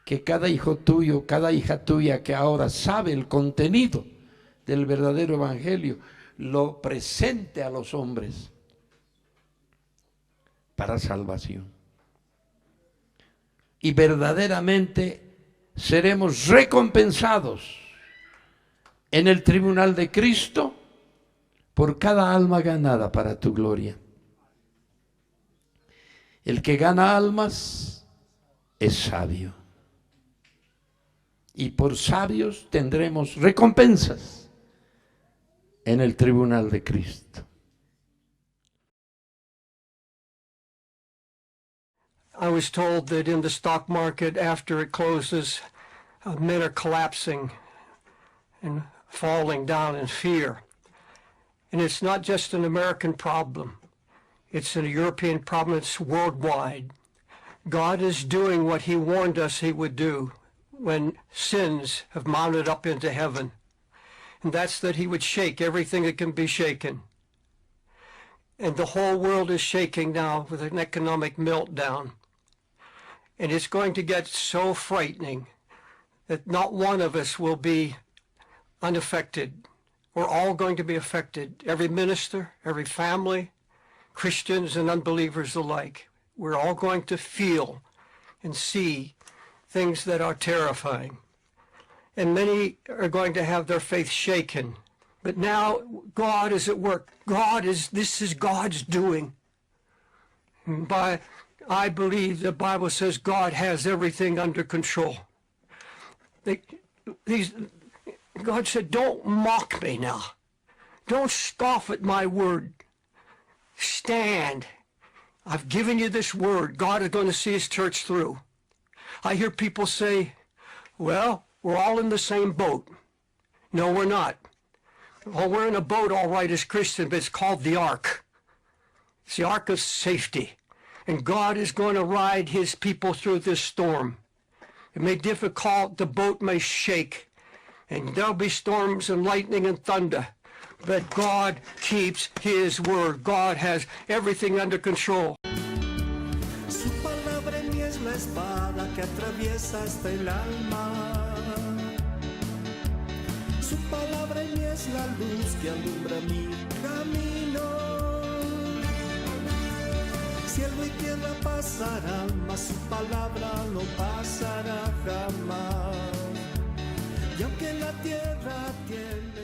Que cada hijo tuyo, cada hija tuya que ahora sabe el contenido del verdadero evangelio, lo presente a los hombres para salvación. Y verdaderamente seremos recompensados en el tribunal de Cristo por cada alma ganada para tu gloria. El que gana almas es sabio. Y por sabios tendremos recompensas en el tribunal de Cristo. I was told that in the stock market, after it closes, men are collapsing and falling down in fear. And it's not just an American problem. It's a European problem. It's worldwide. God is doing what he warned us he would do when sins have mounted up into heaven. And that's that he would shake everything that can be shaken. And the whole world is shaking now with an economic meltdown. And it's going to get so frightening that not one of us will be unaffected. We're all going to be affected. Every minister, every family, Christians and unbelievers alike. We're all going to feel and see things that are terrifying. And many are going to have their faith shaken. But now God is at work. This is God's doing. And I believe the Bible says God has everything under control. God said, don't mock me now. Don't scoff at my word. Stand. I've given you this word. God is going to see his church through. I hear people say, well, we're all in the same boat. No, we're not. Well, we're in a boat, all right, as Christians, but it's called the ark. It's the ark of safety. And God is going to ride his people through this storm. It may be difficult, the boat may shake, and there'll be storms and lightning and thunder. But God keeps his word. God has everything under control. Su palabra en mí es la espada que atraviesa hasta el alma. Su palabra en mí es la luz que alumbra mi camino. Cielo y tierra pasarán, mas su palabra no pasará jamás. Y aunque la tierra tiene